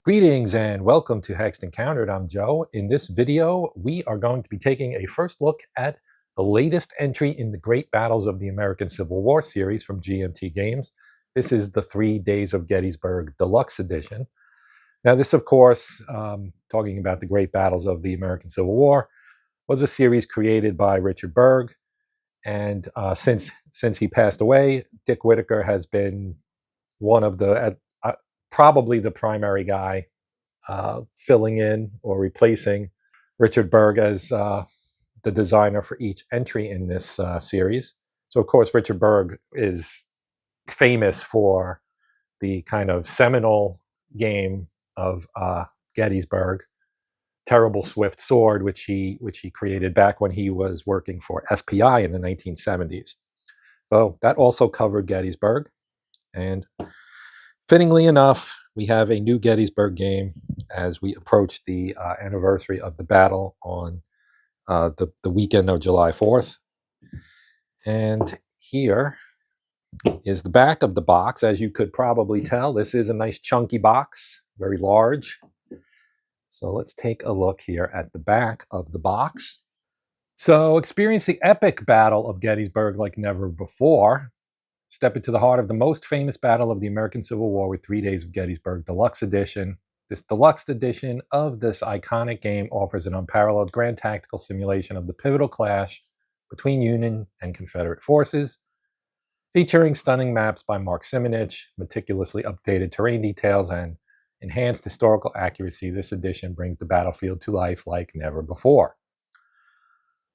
Greetings and welcome to Hexed Encountered. I'm Joe. In this video, we are going to be taking a first look at the latest entry in the Great Battles of the American Civil War series from GMT Games. This is the 3 Days of Gettysburg Deluxe Edition. Now this, of course, talking about the Great Battles of the American Civil War, was a series created by Richard Berg. And since he passed away, Dick Whitaker has been one of the probably the primary guy filling in or replacing Richard Berg as the designer for each entry in this series. So, of course, Richard Berg is famous for the kind of seminal game of Gettysburg, Terrible Swift Sword, which he created back when he was working for SPI in the 1970s. So that also covered Gettysburg. And fittingly enough, we have a new Gettysburg game as we approach the anniversary of the battle on the weekend of July 4th. And here is the back of the box. As you could probably tell, this is a nice chunky box, very large. So let's take a look here at the back of the box. So experience the epic Battle of Gettysburg like never before. Step into the heart of the most famous battle of the American Civil War with 3 Days of Gettysburg Deluxe Edition. This deluxe edition of this iconic game offers an unparalleled grand tactical simulation of the pivotal clash between Union and Confederate forces, featuring stunning maps by Mark Simonich, meticulously updated terrain details, and enhanced historical accuracy. This edition brings the battlefield to life like never before.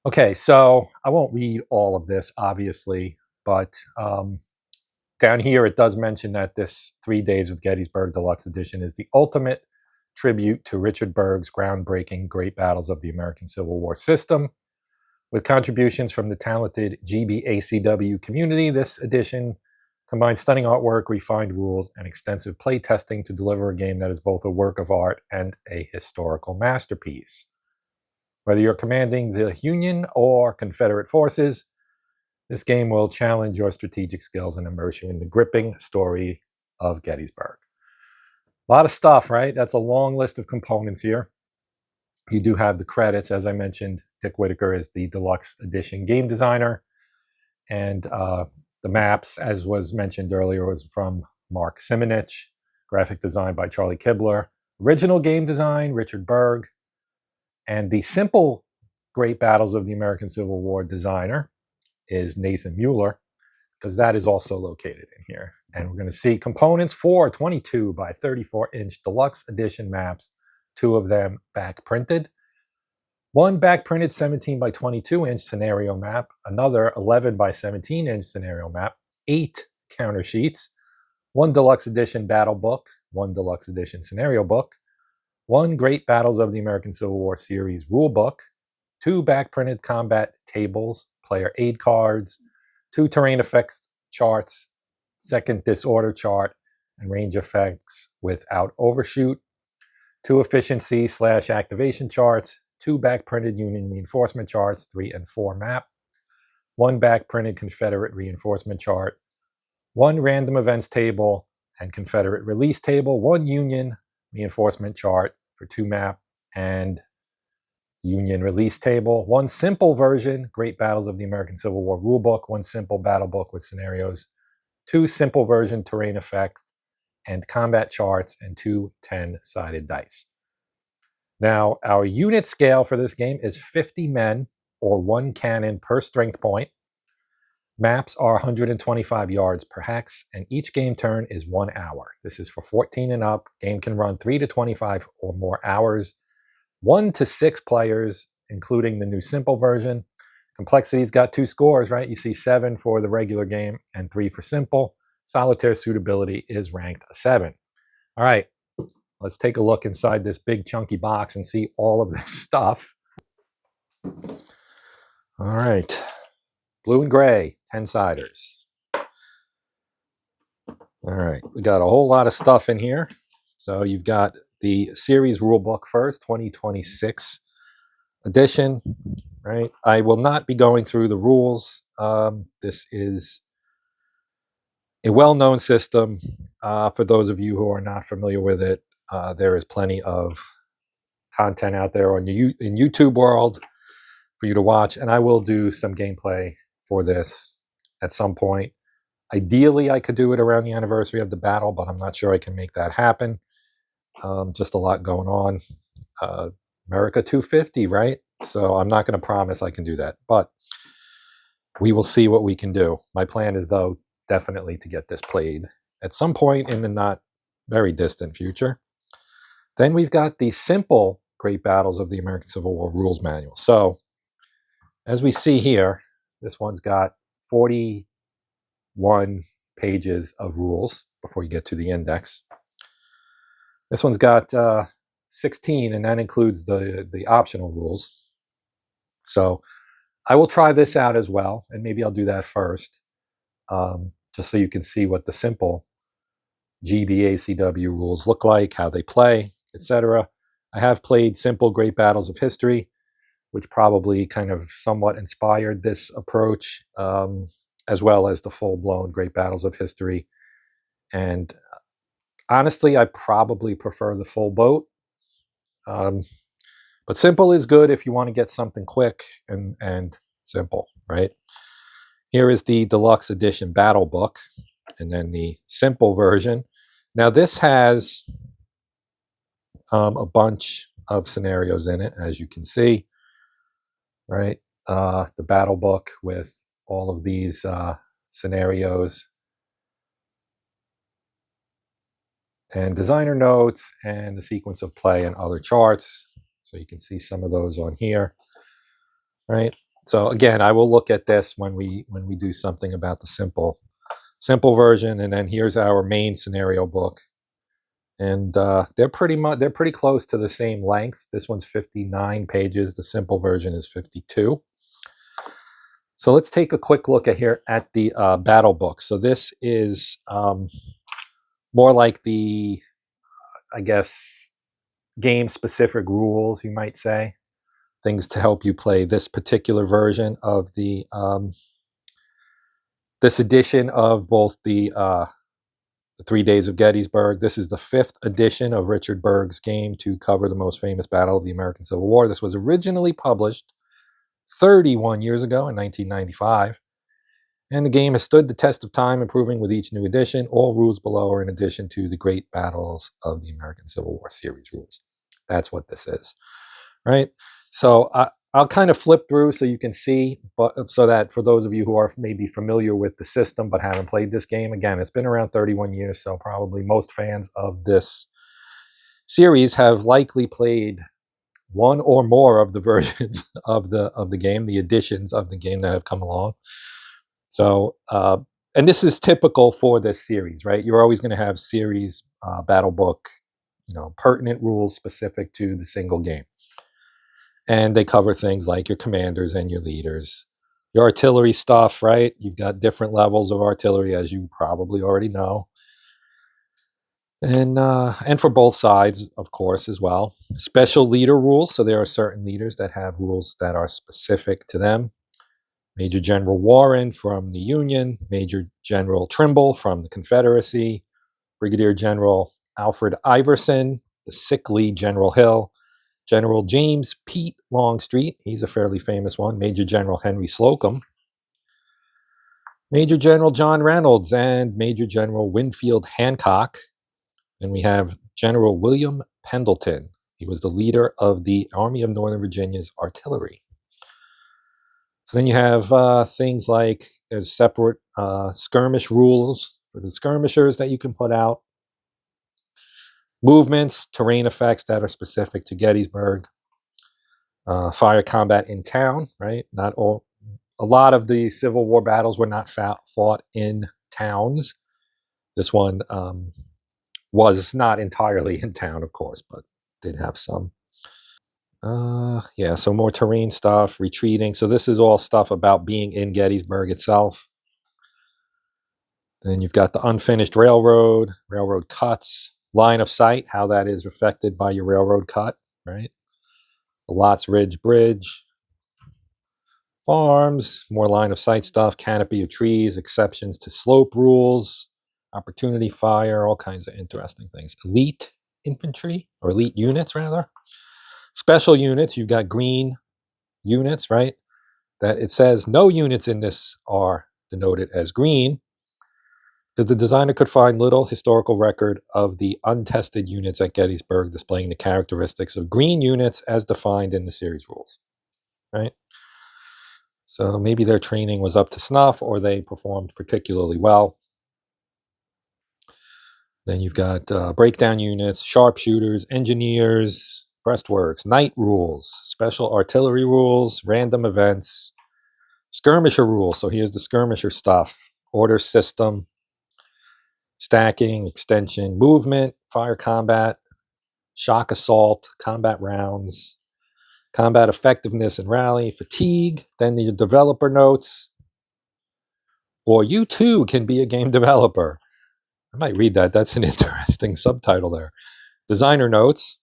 Okay, so I won't read all of this, obviously, but down here it does mention that this 3 Days of Gettysburg Deluxe Edition is the ultimate tribute to Richard Berg's groundbreaking Great Battles of the American Civil War system. With contributions from the talented GBACW community, this edition combines stunning artwork, refined rules, and extensive play testing to deliver a game that is both a work of art and a historical masterpiece. Whether you're commanding the Union or Confederate forces, this game will challenge your strategic skills and immerse you in the gripping story of Gettysburg. A lot of stuff, right? That's a long list of components here. You do have the credits. As I mentioned, Dick Whitaker is the Deluxe Edition game designer. And the maps, as was mentioned earlier, was from Mark Simonich, graphic design by Charlie Kibler, original game design, Richard Berg, and the simple Great Battles of the American Civil War designer is Nathan Mueller, because that is also located in here. And we're going to see components for 22 by 34-inch Deluxe Edition maps, 2 of them back printed, 1 back printed 17 by 22-inch scenario map, another 11 by 17-inch scenario map, 8 counter sheets, 1 Deluxe Edition battle book, 1 Deluxe Edition scenario book, 1 Great Battles of the American Civil War series rule book, 2 back printed combat tables, player aid cards, 2 terrain effects charts, 2nd disorder chart, and range effects without overshoot, 2 efficiency/activation charts, 2 back printed Union reinforcement charts, 3 and 4 map, 1 back printed Confederate reinforcement chart, 1 random events table and Confederate release table, 1 Union reinforcement chart for 2 map and Union release table, 1 simple version, Great Battles of the American Civil War rulebook, 1 simple battle book with scenarios, 2 simple version terrain effects and combat charts, and 2 10-sided dice. Now, our unit scale for this game is 50 men or 1 cannon per strength point. Maps are 125 yards per hex, and each game turn is 1 hour. This is for 14 and up. Game can run 3 to 25 or more hours. 1 to 6 players, including the new simple version. Complexity's got 2 scores, right? You see 7 for the regular game and 3 for simple. Solitaire suitability is ranked a 7. All right, let's take a look inside this big chunky box and see all of this stuff. All right, blue and gray, 10-siders. All right, we got a whole lot of stuff in here. So you've got the series rulebook first, 2026 edition, right? I will not be going through the rules. This is a well-known system. For those of you who are not familiar with it, there is plenty of content out there in YouTube world for you to watch, and I will do some gameplay for this at some point. Ideally, I could do it around the anniversary of the battle, but I'm not sure I can make that happen. Just a lot going on. America 250, right? So I'm not going to promise I can do that, but we will see what we can do. My plan is, though, definitely to get this played at some point in the not very distant future. Then we've got the simple Great Battles of the American Civil War Rules Manual. So as we see here, this one's got 41 pages of rules before you get to the index. This one's got 16, and that includes the optional rules. So I will try this out as well, and maybe I'll do that first, just so you can see what the simple GBACW rules look like, how they play, etc. I have played simple Great Battles of History, which probably kind of somewhat inspired this approach, as well as the full-blown Great Battles of History. And honestly, I probably prefer the full boat. But simple is good if you want to get something quick and simple, right? Here is the Deluxe Edition Battle Book, and then the simple version. Now this has a bunch of scenarios in it, as you can see, right? The battle book with all of these scenarios and designer notes and the sequence of play and other charts. So you can see some of those on here, right? So again, I will look at this when we do something about the simple version. And then here's our main scenario book, and they're pretty close to the same length. This one's 59 pages. The simple version is 52. So let's take a quick look at the battle book. So this is more like the, I guess, game-specific rules, you might say. Things to help you play this particular version of the this edition of both the 3 Days of Gettysburg. This is the 5th edition of Richard Berg's game to cover the most famous battle of the American Civil War. This was originally published 31 years ago in 1995. And the game has stood the test of time, improving with each new edition. All rules below are in addition to the Great Battles of the American Civil War series rules. That's what this is, right? So I'll kind of flip through so you can see, but so that for those of you who are maybe familiar with the system but haven't played this game, again, it's been around 31 years, so probably most fans of this series have likely played one or more of the versions of the game, the editions of the game that have come along. So, and this is typical for this series, right? You're always going to have series battle book, pertinent rules specific to the single game. And they cover things like your commanders and your leaders, your artillery stuff, right? You've got different levels of artillery, as you probably already know. And for both sides, of course, as well. Special leader rules. So there are certain leaders that have rules that are specific to them. Major General Warren from the Union, Major General Trimble from the Confederacy, Brigadier General Alfred Iverson, the sickly General Hill, General James Pete Longstreet, he's a fairly famous one, Major General Henry Slocum, Major General John Reynolds, and Major General Winfield Hancock. And we have General William Pendleton. He was the leader of the Army of Northern Virginia's artillery. So then you have things like there's separate skirmish rules for the skirmishers that you can put out. Movements, terrain effects that are specific to Gettysburg. Fire combat in town, right? A lot of the Civil War battles were not fought in towns. This one was not entirely in town, of course, but did have some. Yeah, so more terrain stuff, retreating. So this is all stuff about being in Gettysburg itself. Then you've got the unfinished railroad cuts, line of sight, how that is affected by your railroad cut, right? The Lots Ridge Bridge, farms, more line of sight stuff, canopy of trees, exceptions to slope rules, opportunity fire, all kinds of interesting things. Elite infantry, or elite units, rather. Special units, you've got green units, right? That it says no units in this are denoted as green, because the designer could find little historical record of the untested units at Gettysburg displaying the characteristics of green units as defined in the series rules, right? So maybe their training was up to snuff, or they performed particularly well. Then you've got breakdown units, sharpshooters, engineers, breastworks, night rules, special artillery rules, random events, skirmisher rules. So here's the skirmisher stuff: order system, stacking, extension, movement, fire combat, shock assault, combat rounds, combat effectiveness and rally, fatigue. Then the developer notes, or you too can be a game developer. I might read that. That's an interesting subtitle there. Designer notes.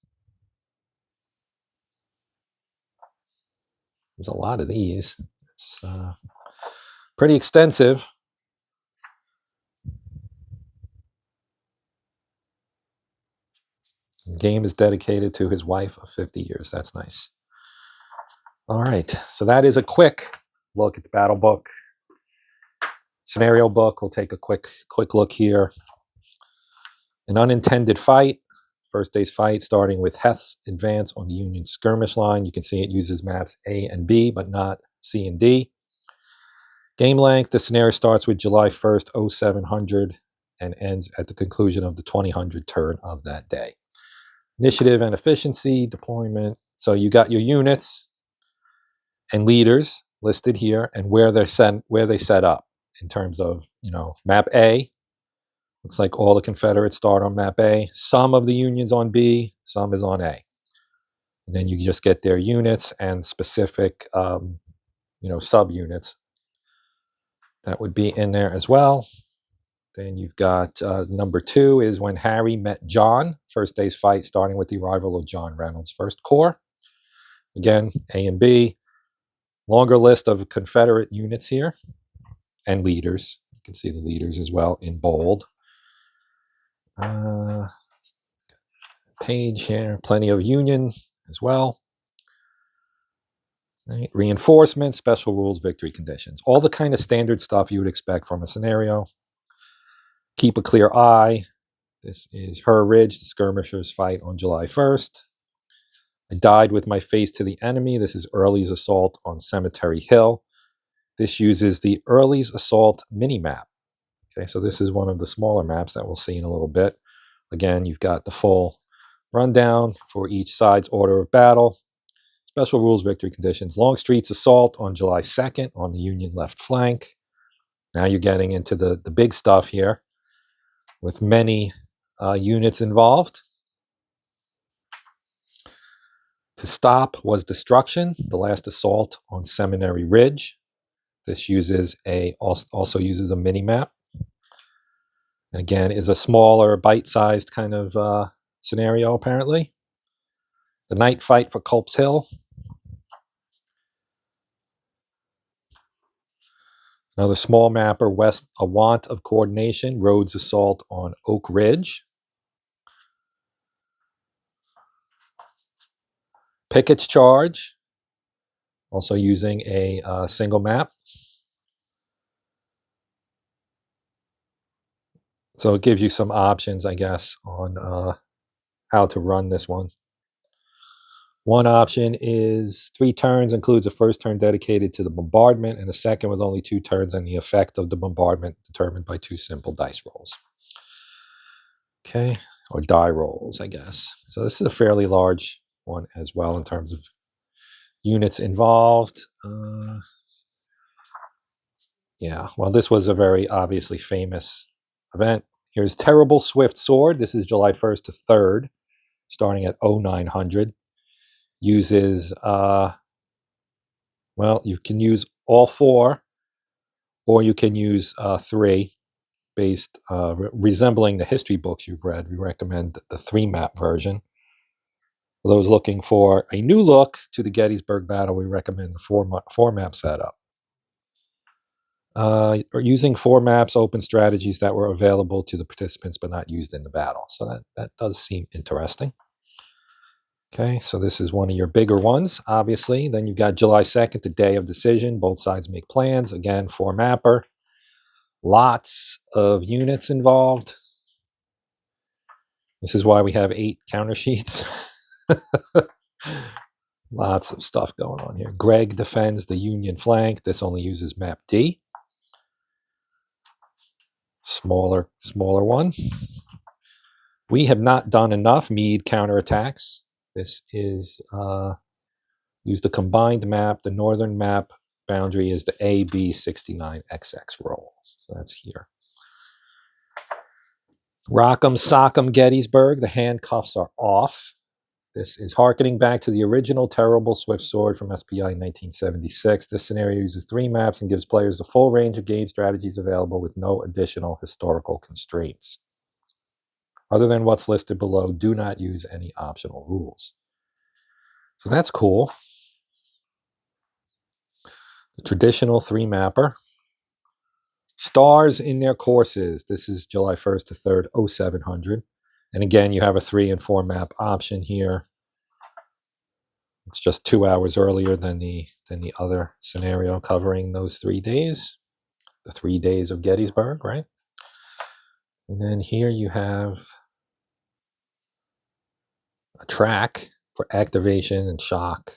There's a lot of these. It's pretty extensive. The game is dedicated to his wife of 50 years. That's nice. All right. So that is a quick look at the battle book. Scenario book. We'll take a quick look here. An unintended fight. First day's fight, starting with Heth's advance on the Union skirmish line. You can see it uses maps A and B, but not C and D. Game length, the scenario starts with July 1st, 0700, and ends at the conclusion of the 2000 turn of that day. Initiative and efficiency, deployment. So you got your units and leaders listed here, and where they set up in terms of, map A. Looks like all the Confederates start on map A. Some of the Union's on B, some is on A. And then you just get their units and specific, subunits that would be in there as well. Then you've got number 2 is when Harry met John. First day's fight, starting with the arrival of John Reynolds' First Corps. Again, A and B. Longer list of Confederate units here and leaders. You can see the leaders as well in bold. Page here, plenty of Union as well. Right. Reinforcements, special rules, victory conditions. All the kind of standard stuff you would expect from a scenario. Keep a clear eye. This is Her Ridge, the skirmishers fight on July 1st. I died with my face to the enemy. This is Early's assault on Cemetery Hill. This uses the Early's assault mini-map. Okay, so this is one of the smaller maps that we'll see in a little bit. Again, you've got the full rundown for each side's order of battle. Special rules, victory conditions. Longstreet's assault on July 2nd on the Union left flank. Now you're getting into the big stuff here with many units involved. To stop was destruction, the last assault on Seminary Ridge. This also uses a mini-map. And again, is a smaller, bite-sized kind of scenario, apparently. The night fight for Culp's Hill. Another small mapper, West, a want of coordination, Rhodes' assault on Oak Ridge. Pickett's charge, also using a single map. So it gives you some options, I guess, on how to run this one. One option is 3 turns, includes a first turn dedicated to the bombardment and a second with only 2 turns and the effect of the bombardment determined by 2 simple dice rolls. Okay, or die rolls, I guess. So this is a fairly large one as well in terms of units involved. Yeah, well, this was a very obviously famous event. Here's Terrible Swift Sword. This is July 1st to 3rd, starting at 0900. Uses, you can use all 4, or you can use 3, based, resembling the history books you've read. We recommend the 3-map version. For those looking for a new look to the Gettysburg battle, we recommend the 4-map setup. or using 4 maps, open strategies that were available to the participants but not used in the battle. So that does seem interesting. Okay, so this is one of your bigger ones, obviously. Then you've got July 2nd, the day of decision. Both sides make plans. Again, 4 mapper. Lots of units involved. This is why we have 8 counter sheets. Lots of stuff going on here. Greg defends the Union flank. This only uses map D. Smaller one. We have not done enough Meade counterattacks. This is use the combined map. The northern map boundary is the AB69XX roll. So that's here. Rock'em Sock'em Gettysburg. The handcuffs are off. This is harkening back to the original Terrible Swift Sword from SPI in 1976. This scenario uses 3 maps and gives players the full range of game strategies available with no additional historical constraints. Other than what's listed below, do not use any optional rules. So that's cool. The traditional 3-mapper. Stars in their courses. This is July 1st to 3rd, 0700. And again, you have a 3 and 4 map option here. It's just 2 hours earlier than the other scenario covering those 3 days. The 3 days of Gettysburg, right? And then here you have a track for activation and shock.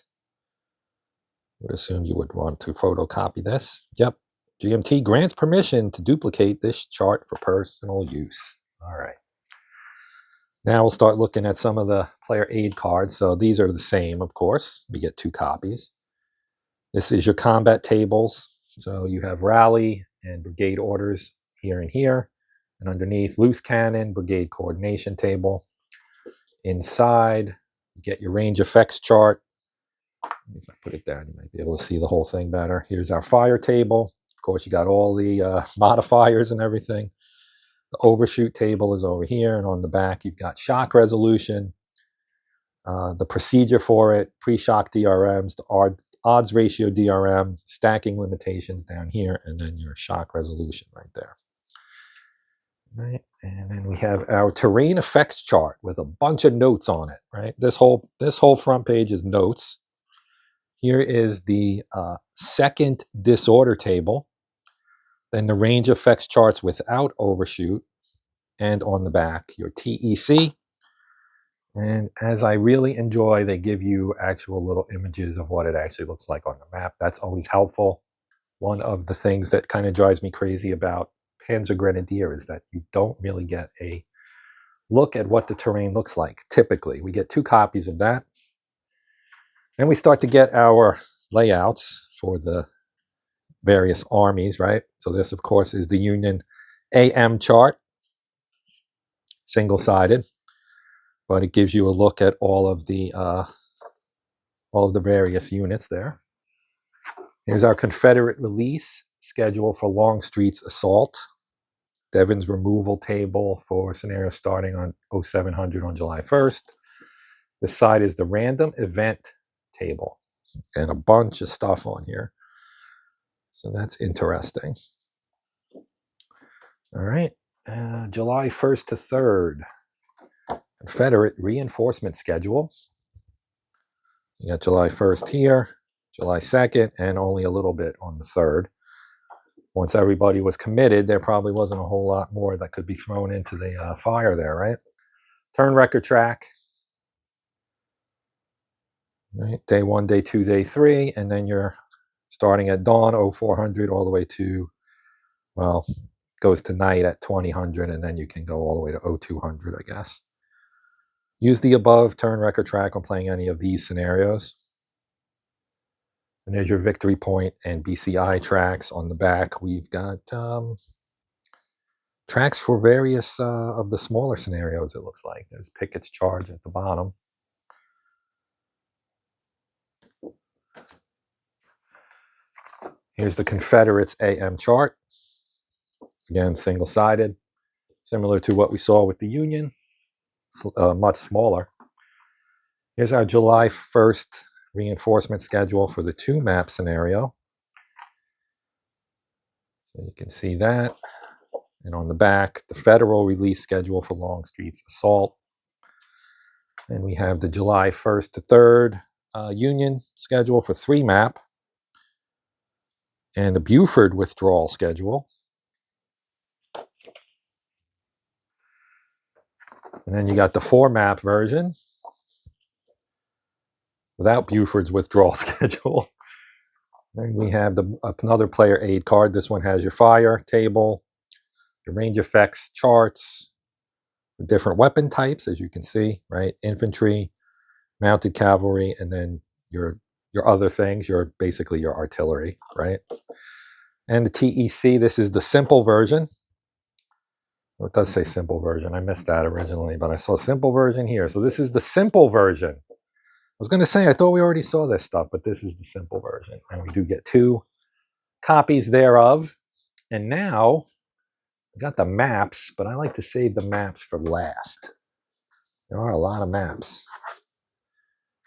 I would assume you would want to photocopy this. Yep. GMT grants permission to duplicate this chart for personal use. All right. Now we'll start looking at some of the player aid cards. So these are the same, of course. We get 2 copies. This is your combat tables. So you have rally and brigade orders here and here. And underneath, loose cannon, brigade coordination table. Inside, you get your range effects chart. If I put it down, you might be able to see the whole thing better. Here's our fire table. Of course, you got all the modifiers and everything. The overshoot table is over here, and on the back, you've got shock resolution, the procedure for it, pre-shock DRMs, the odds ratio DRM, stacking limitations down here, and then your shock resolution right there. Right, and then we have our terrain effects chart with a bunch of notes on it. Right, this whole front page is notes. Here is the second disorder table. Then the range effects charts without overshoot, and on the back, your TEC. And as I really enjoy, they give you actual little images of what it actually looks like on the map. That's always helpful. One of the things that kind of drives me crazy about Panzer Grenadier is that you don't really get a look at what the terrain looks like. Typically, we get 2 copies of that. And we start to get our layouts for the various armies, right? So this, of course, is the Union AM chart, single-sided, but it gives you a look at all of the various units there. Here's our Confederate release schedule for Longstreet's assault. Devon's removal table for scenarios starting on 0700 on July 1st. This side is the random event table, and a bunch of stuff on here. So that's interesting. All right, July 1st to 3rd, Confederate reinforcement schedule. You got July 1st here, July 2nd, and only a little bit on the 3rd. Once everybody was committed, there probably wasn't a whole lot more that could be thrown into the fire there, right? Turn record track. Right, day 1, day 2, day 3, and then you're starting at dawn 0400 all the way to, well, goes to night at 2000, and then you can go all the way to 0200, I guess. Use the above turn record track when playing any of these scenarios. And there's your victory point and BCI tracks. On the back, we've got tracks for various of the smaller scenarios, it looks like. There's Pickett's charge at the bottom. Here's the Confederates AM chart. Again, single-sided, similar to what we saw with the Union, much smaller. Here's our July 1st reinforcement schedule for the 2-map scenario. So you can see that. And on the back, the federal release schedule for Longstreet's assault. And we have the July 1st to 3rd Union schedule for 3 map. And the Buford withdrawal schedule. And then you got the 4 map version without Buford's withdrawal schedule. And we have another player aid card. This one has your fire table, your range effects charts, different weapon types, as you can see, right? Infantry, mounted cavalry, and then your other things, basically your artillery, right? And the TEC, this is the simple version. Well, it does say simple version. I missed that originally, but I saw simple version here. So this is the simple version. I was going to say, I thought we already saw this stuff, but this is the simple version. And we do get 2 copies thereof. And now, we got the maps, but I like to save the maps for last. There are a lot of maps.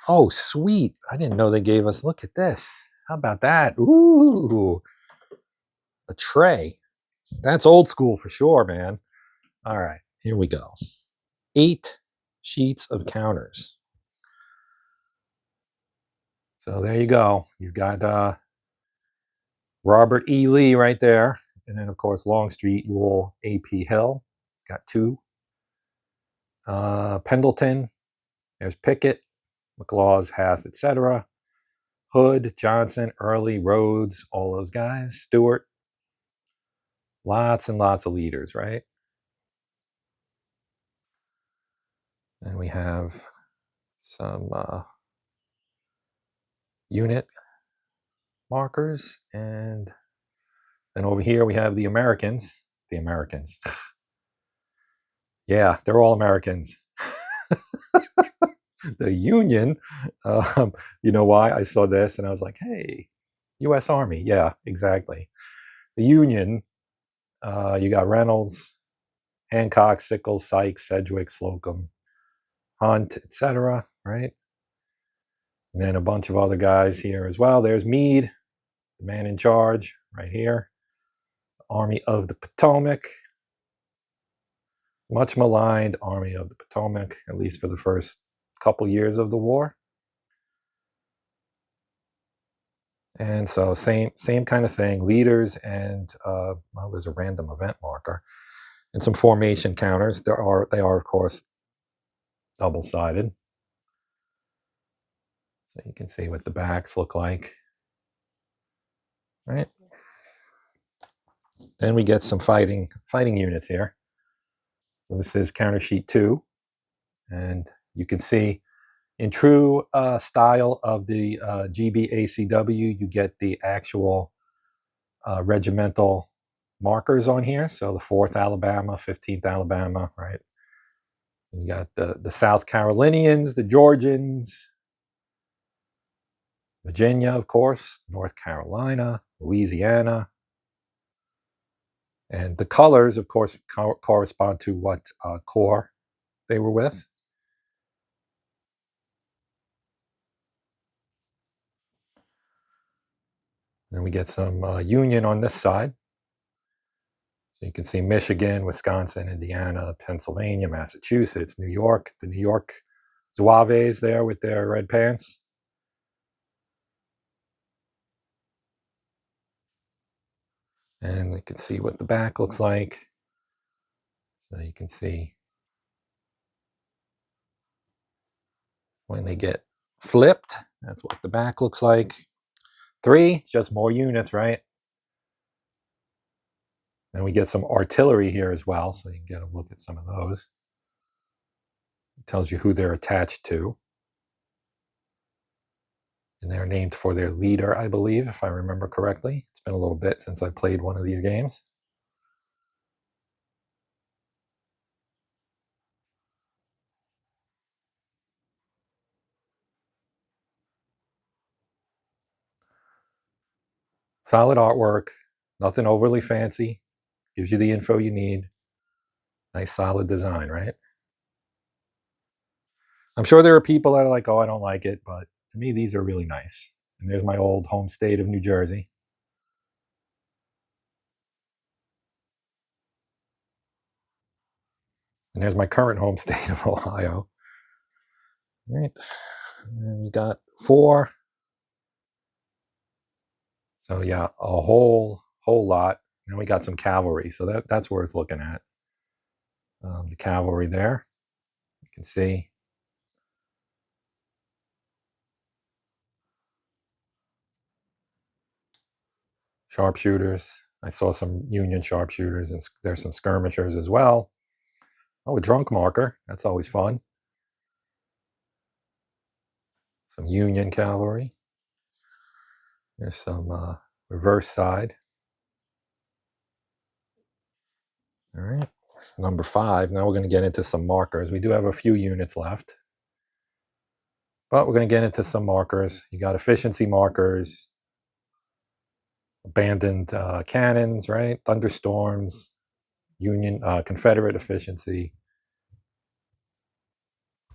Oh, sweet. I didn't know they gave us, look at this. How about that? Ooh, a tray. That's old school for sure, man. All right, here we go. 8 sheets of counters. So there you go. You've got Robert E. Lee right there. And then, of course, Longstreet, Ewell, A.P. Hill. It's got 2. Pendleton. There's Pickett, McLaws, Hath, etc. Hood, Johnson, Early, Rhodes, all those guys. Stewart. Lots and lots of leaders, right? And we have some unit markers. And then over here we have the Americans. The Americans. Yeah, they're all Americans. The Union, you know why? I saw this and I was like, hey, U.S. Army. Yeah, exactly. The Union, you got Reynolds, Hancock, Sickles, Sykes, Sedgwick, Slocum, Hunt, etc., right? And then a bunch of other guys here as well. There's Meade, the man in charge, right here. The Army of the Potomac. Much maligned Army of the Potomac, at least for the first couple years of the war. And so same kind of thing. Leaders and, well, there's a random event marker. And some formation counters. They are, of course, double-sided. So you can see what the backs look like. Right? Then we get some fighting units here. So this is counter sheet 2. And you can see in true style of the GBACW, you get the actual regimental markers on here. So the 4th Alabama, 15th Alabama, right? You got the South Carolinians, the Georgians, Virginia, of course, North Carolina, Louisiana. And the colors, of course, correspond to what corps they were with. And we get some Union on this side. So you can see Michigan, Wisconsin, Indiana, Pennsylvania, Massachusetts, New York, the New York Zouaves there with their red pants. And you can see what the back looks like. So you can see when they get flipped, that's what the back looks like. 3, just more units, right? And we get some artillery here as well, so you can get a look at some of those. It tells you who they're attached to. And they're named for their leader, I believe, if I remember correctly. It's been a little bit since I played one of these games. Solid artwork, nothing overly fancy. Gives you the info you need. Nice solid design, right? I'm sure there are people that are like, oh, I don't like it, but to me, these are really nice. And there's my old home state of New Jersey. And there's my current home state of Ohio. All right, and we got 4. So yeah, a whole lot. And we got some cavalry, so that's worth looking at. The cavalry there, you can see. Sharpshooters. I saw some Union sharpshooters, and there's some skirmishers as well. Oh, a drunk marker. That's always fun. Some Union cavalry. There's some reverse side. All right, number 5. Now we're going to get into some markers. We do have a few units left, but we're going to get into some markers. You got efficiency markers, abandoned cannons, right? Thunderstorms, Union, Confederate efficiency.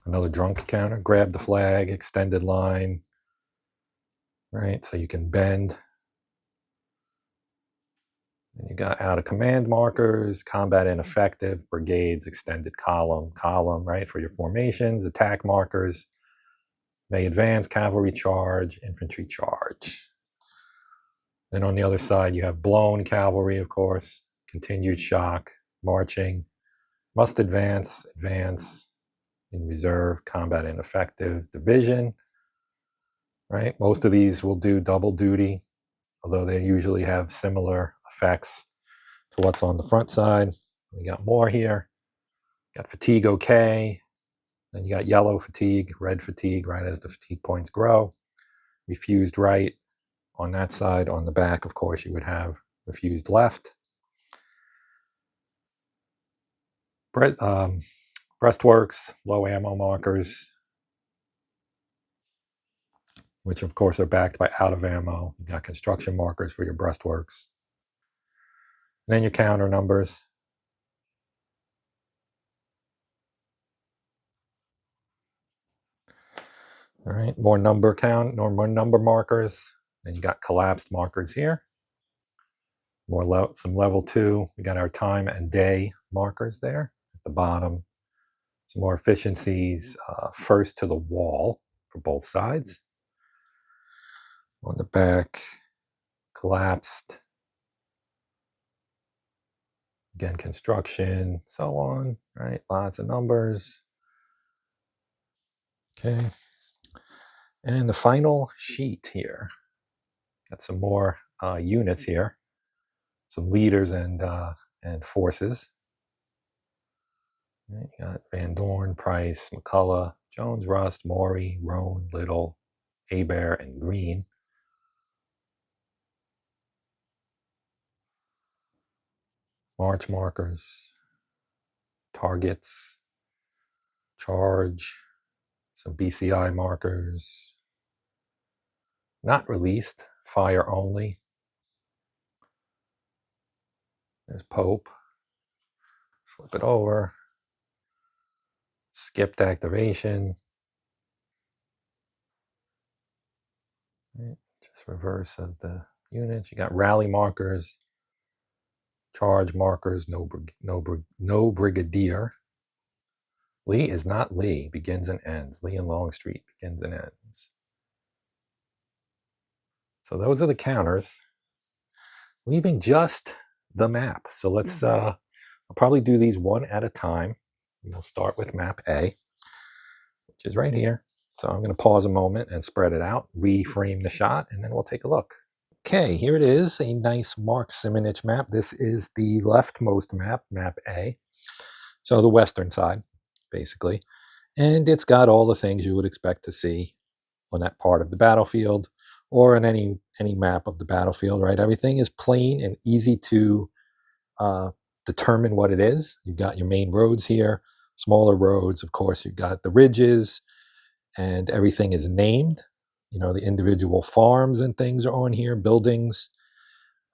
Another drunk counter, grab the flag, extended line, right? So you can bend. And you got out of command markers, combat ineffective, brigades, extended column, right? For your formations, attack markers, may advance, cavalry charge, infantry charge. Then on the other side, you have blown cavalry, of course, continued shock, marching, must advance, in reserve, combat ineffective, division, right? Most of these will do double duty, although they usually have similar effects to what's on the front side. We got more here. Got fatigue okay. Then you got yellow fatigue, red fatigue, right as the fatigue points grow. Refused right on that side. On the back, of course, you would have refused left. Breastworks, low ammo markers, which of course are backed by out of ammo. You got construction markers for your breastworks. And then your counter numbers. All right, more number markers. Then you got collapsed markers here. Some level 2. We got our time and day markers there at the bottom. Some more efficiencies, first to the wall for both sides. On the back, collapsed. Again, construction, so on, right? Lots of numbers. Okay. And the final sheet here. Got some more units here. Some leaders and forces. You got Van Dorn, Price, McCullough, Jones, Rust, Maury, Roan, Little, Hebert, and Green. March markers, targets, charge, some BCI markers, not released, fire only. There's Pope. Flip it over. Skipped activation. Right. Just reverse of the units. You got rally markers, charge markers, no brigadier. Lee is not Lee, begins and ends. Lee and Longstreet begins and ends. So those are the counters, leaving just the map. So let's, I'll probably do these one at a time. We'll start with map A, which is right here. So I'm going to pause a moment and spread it out, reframe the shot, and then we'll take a look. Okay, here it is, a nice Mark Simonich map. This is the leftmost map, map A. So the western side, basically. And it's got all the things you would expect to see on that part of the battlefield or in any map of the battlefield, right? Everything is plain and easy to determine what it is. You've got your main roads here, smaller roads. Of course, you've got the ridges, and everything is named. You know, the individual farms and things are on here, buildings.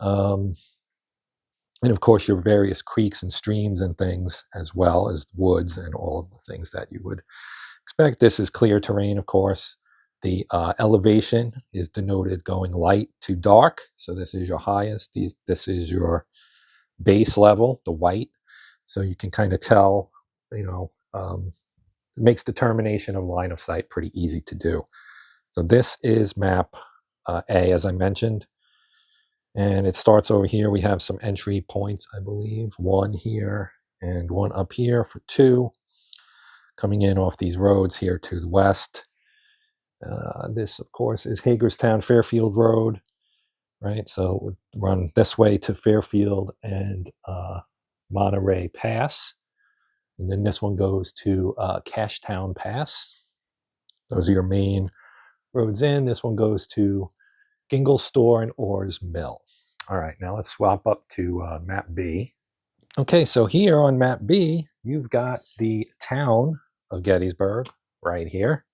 And of course, your various creeks and streams and things, as well as woods and all of the things that you would expect. This is clear terrain, of course. The elevation is denoted going light to dark. So this is your highest. This is your base level, the white. So you can kind of tell makes determination of line of sight pretty easy to do. So this is map A, as I mentioned. And it starts over here. We have some entry points, I believe. One here and one up here for 2. Coming in off these roads here to the west. This, of course, is Hagerstown Fairfield Road, right? So it would run this way to Fairfield and Monterey Pass. And then this one goes to Cashtown Pass. Those are your main roads in. This one goes to Gingell Store and Orr's Mill. All right, now let's swap up to map B. Okay, so here on map B, you've got the town of Gettysburg right here.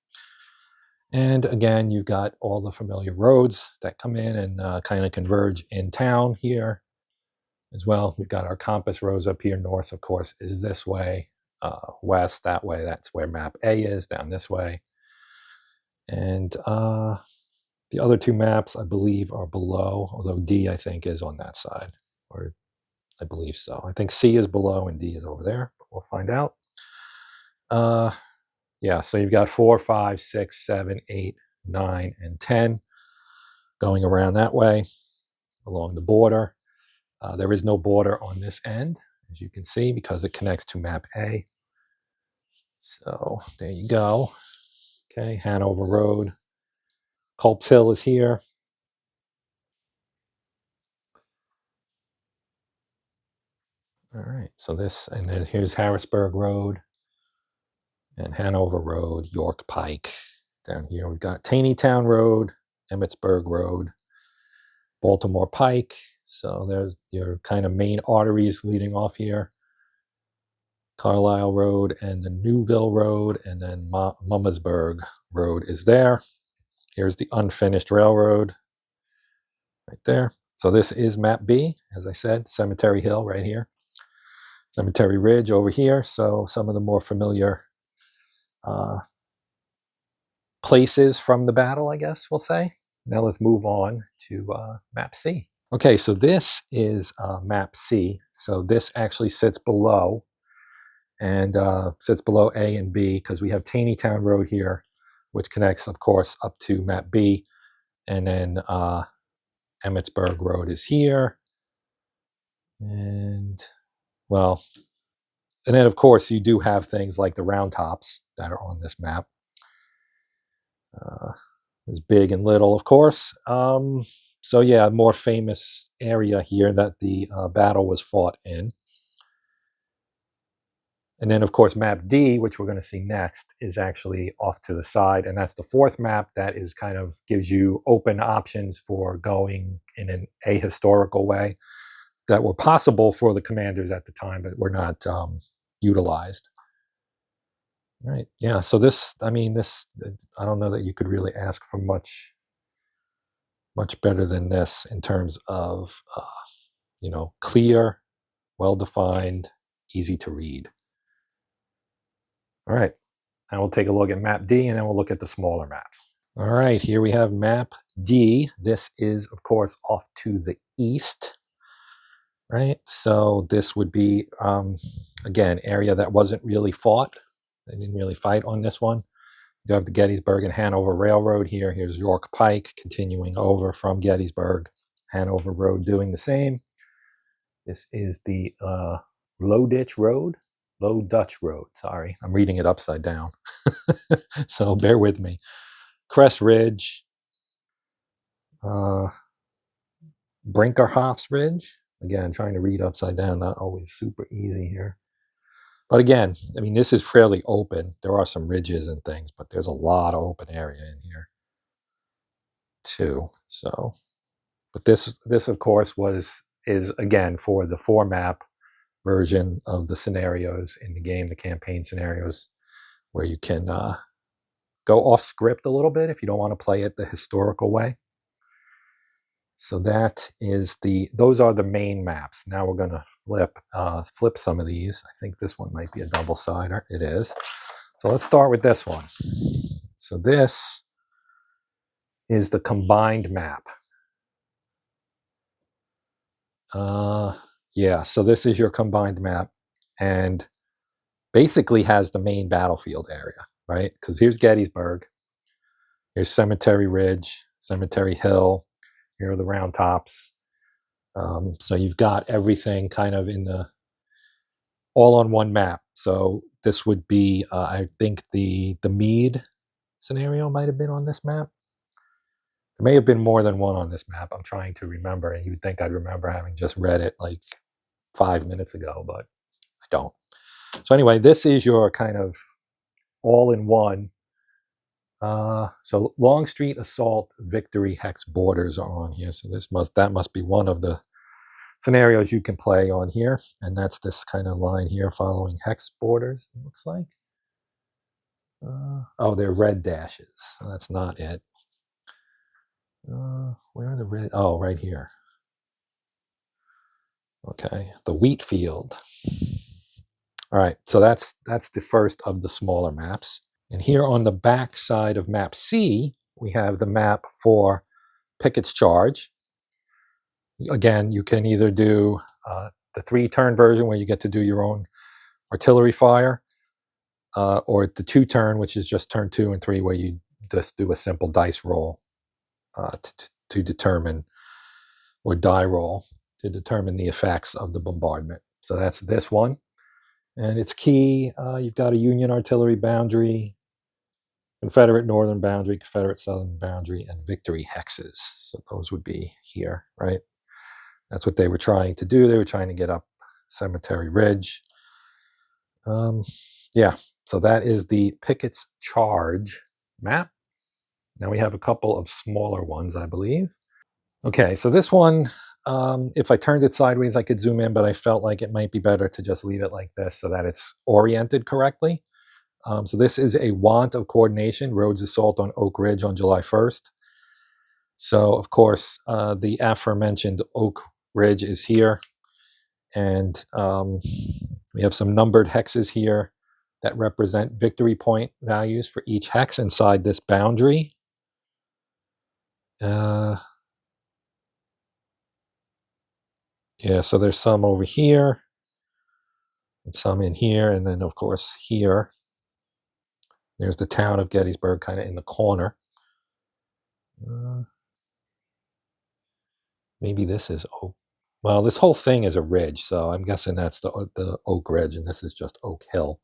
And again, you've got all the familiar roads that come in and kind of converge in town here as well. We've got our compass rose up here. North, of course, is this way. West, that way. That's where map A is, down this way. And the other 2 maps, I believe, are below, although D, I think, is on that side. Or I believe so. I think C is below and D is over there. But we'll find out. Yeah, so you've got 4, 5, 6, 7, 8, 9, and 10 going around that way along the border. There is no border on this end, as you can see, because it connects to map A. So there you go. Okay, Hanover Road. Culp's Hill is here. All right, so this, and then here's Harrisburg Road and Hanover Road, York Pike. Down here we've got Taneytown Road, Emmitsburg Road, Baltimore Pike. So there's your kind of main arteries leading off here. Carlisle Road and the Newville Road, and then Mummersburg Road is there. Here's the unfinished railroad right there. So this is map B, as I said, Cemetery Hill right here. Cemetery Ridge over here. So some of the more familiar places from the battle, I guess we'll say. Now let's move on to map C. Okay, so this is map C. So this actually sits below, and sits below A and B, because we have Taneytown Road here, which connects, of course, up to map B. And then Emmitsburg Road is here. And, well, and then, of course, you do have things like the round tops that are on this map. There's big and little, of course. So, yeah, more famous area here that the battle was fought in. And then, of course, map D, which we're going to see next, is actually off to the side. And that's the 4th map that is kind of gives you open options for going in an ahistorical way that were possible for the commanders at the time, but were not utilized. Right. Yeah. So this, I mean, this, I don't know that you could really ask for much better than this in terms of, clear, well-defined, easy to read. All right, now we'll take a look at map D, and then we'll look at the smaller maps. All right, here we have map D. This is, of course, off to the east, right? So this would be, again, area that wasn't really fought. They didn't really fight on this one. You have the Gettysburg and Hanover Railroad here. Here's York Pike continuing over from Gettysburg. Hanover Road doing the same. This is the Low Dutch Road, sorry. I'm reading it upside down. So bear with me. Crest Ridge. Brinkerhoff's Ridge. Again, trying to read upside down, not always super easy here. But again, I mean, this is fairly open. There are some ridges and things, but there's a lot of open area in here too. So, but this of course is again for the 4-map version of the scenarios in the game, the campaign scenarios, where you can go off script a little bit if you don't want to play it the historical way. So that is those are the main maps. Now we're going to flip some of these. I think this one might be a double-sider. It is. So let's start with this one. So this is the combined map. Yeah, so this is your combined map. And basically has the main battlefield area, right? Because here's Gettysburg, here's Cemetery Ridge, Cemetery Hill, here are the round tops. So you've got everything kind of in the all on one map. So this would be, I think the Meade scenario might have been on this map. There may have been more than one on this map. I'm trying to remember, and you'd think I'd remember having just read it like 5 minutes ago, but I don't. So anyway, this is your kind of all-in-one. So Longstreet Assault Victory Hex borders are on here. So that must be one of the scenarios you can play on here, and that's this kind of line here following hex borders, it looks like. Oh, they're red dashes. That's not it. Where are the red? Oh, right here. Okay, the wheat field. All right, so that's the first of the smaller maps. And here on the back side of map C, we have the map for Pickett's Charge. Again, you can either do the 3-turn version where you get to do your own artillery fire, or the 2-turn, which is just turn 2 and 3, where you just do a simple dice roll to determine, or die roll to determine the effects of the bombardment. So that's this one. And it's key. You've got a Union artillery boundary, Confederate northern boundary, Confederate southern boundary, and victory hexes. So those would be here, right? That's what they were trying to do. They were trying to get up Cemetery Ridge. Yeah, so that is the Pickett's Charge map. Now we have a couple of smaller ones, I believe. Okay, so this one, if I turned it sideways, I could zoom in, but I felt like it might be better to just leave it like this so that it's oriented correctly. So this is a want of coordination, Rhodes assault on Oak Ridge on July 1st. So, of course, the aforementioned Oak Ridge is here. And we have some numbered hexes here that represent victory point values for each hex inside this boundary. Yeah, so there's some over here, and some in here, and then, of course, here. There's the town of Gettysburg kind of in the corner. Maybe this is Oak. Well, this whole thing is a ridge, so I'm guessing that's the Oak Ridge, and this is just Oak Hill.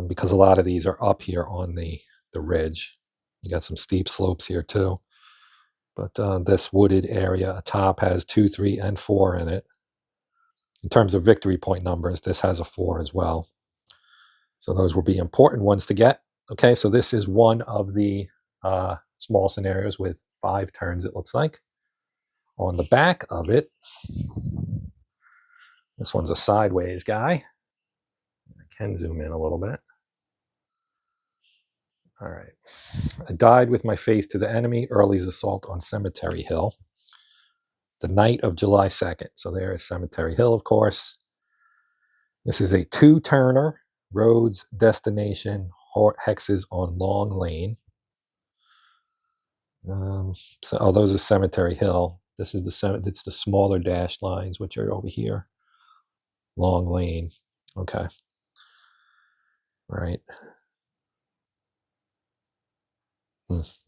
Because a lot of these are up here on the ridge. You got some steep slopes here too. But this wooded area atop has 2, 3, and 4 in it. In terms of victory point numbers, this has a 4 as well. So those will be important ones to get. Okay, so this is one of the small scenarios with 5 turns, it looks like. On the back of it, this one's a sideways guy. I can zoom in a little bit. All right. I died with my face to the enemy, Early's assault on Cemetery Hill. The night of July 2nd. So there is Cemetery Hill, of course. This is a 2-turner, Rhodes destination, hexes on Long Lane. So those are Cemetery Hill. This is it's the smaller dashed lines, which are over here. Long Lane. Okay. Right.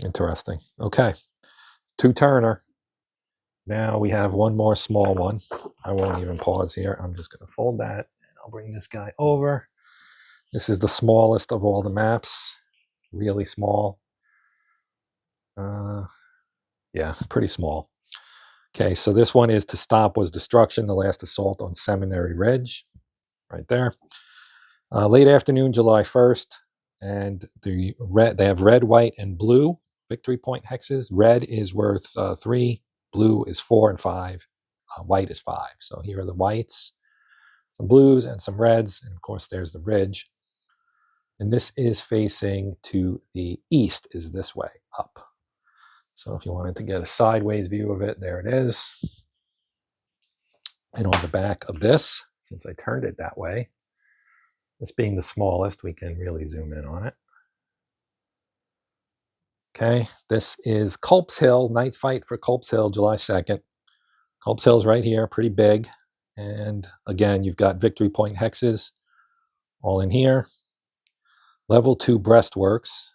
Interesting. Okay. 2-turner. Now we have one more small one. I won't even pause here. I'm just going to fold that, and I'll bring this guy over. This is the smallest of all the maps. Really small. Yeah, pretty small. Okay, so this one is To Stop Was Destruction, the last assault on Seminary Ridge. Right there. Late afternoon, July 1st. And they have red, white, and blue victory point hexes. Red is worth 3. Blue is 4 and 5. White is 5. So here are the whites, some blues, and some reds. And, of course, there's the ridge. And this is facing to the east, is this way, up. So if you wanted to get a sideways view of it, there it is. And on the back of this, since I turned it that way, this being the smallest, we can really zoom in on it. Okay, this is Culp's Hill, night fight for Culp's Hill, July 2nd. Culp's Hill's right here, pretty big. And again, you've got victory point hexes all in here. Level 2 breastworks.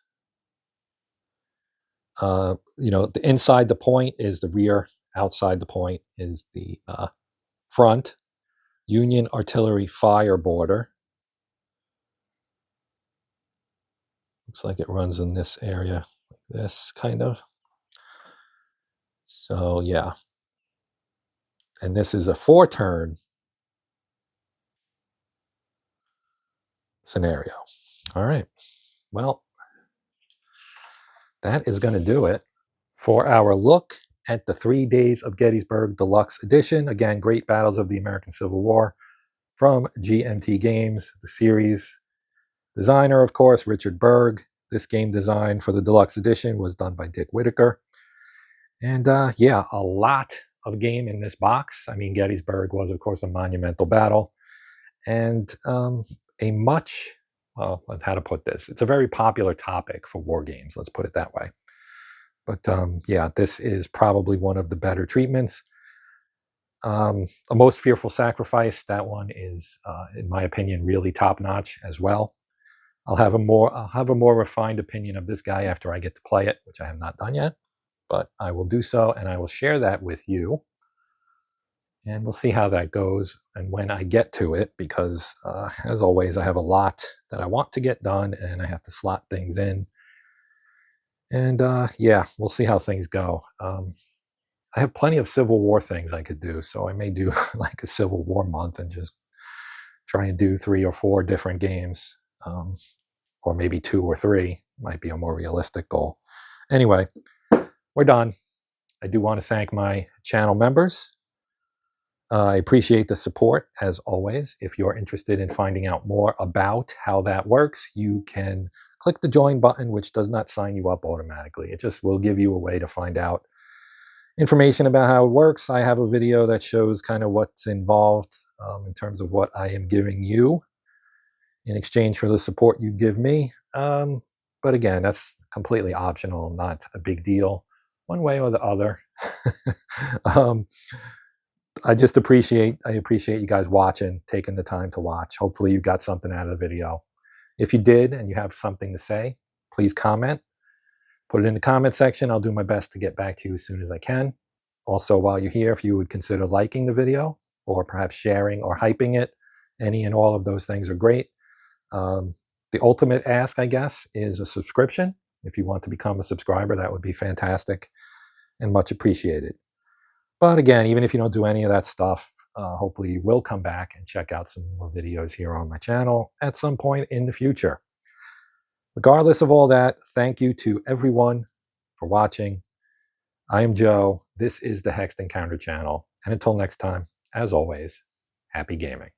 The inside the point is the rear, outside the point is the front. Union artillery fire border. Looks like it runs in this area, like this, kind of. So, yeah. And this is a 4-turn scenario. All right. Well, that is going to do it for our look at the 3 Days of Gettysburg Deluxe Edition. Again, Great Battles of the American Civil War from GMT Games, the series. Designer, of course, Richard Berg. This game design for the Deluxe Edition was done by Dick Whitaker. And yeah, a lot of game in this box. I mean, Gettysburg was, of course, a monumental battle. And a much, well, how to put this? It's a very popular topic for war games, let's put it that way. But yeah, this is probably one of the better treatments. A Most Fearful Sacrifice, that one is, in my opinion, really top-notch as well. I'll have a more refined opinion of this guy after I get to play it, which I have not done yet. But I will do so, and I will share that with you. And we'll see how that goes and when I get to it, because, as always, I have a lot that I want to get done, and I have to slot things in. And, yeah, we'll see how things go. I have plenty of Civil War things I could do, so I may do like a Civil War month and just try and do 3 or 4 different games, or maybe 2 or 3 might be a more realistic goal. Anyway, we're done. I do want to thank my channel members. I appreciate the support, as always. If you're interested in finding out more about how that works, you can click the join button, which does not sign you up automatically. It just will give you a way to find out information about how it works. I have a video that shows kind of what's involved in terms of what I am giving you in exchange for the support you give me. But again, that's completely optional, not a big deal, one way or the other. I appreciate you guys watching, taking the time to watch. Hopefully you got something out of the video. If you did and you have something to say, please comment. Put it in the comment section. I'll do my best to get back to you as soon as I can. Also, while you're here, if you would consider liking the video or perhaps sharing or hyping it, any and all of those things are great. The ultimate ask, I guess, is a subscription. If you want to become a subscriber, that would be fantastic and much appreciated. But again, even if you don't do any of that stuff, hopefully you will come back and check out some more videos here on my channel at some point in the future. Regardless of all that, thank you to everyone for watching. I am Joe. This is the Hexed Encounter channel. And until next time, as always, happy gaming.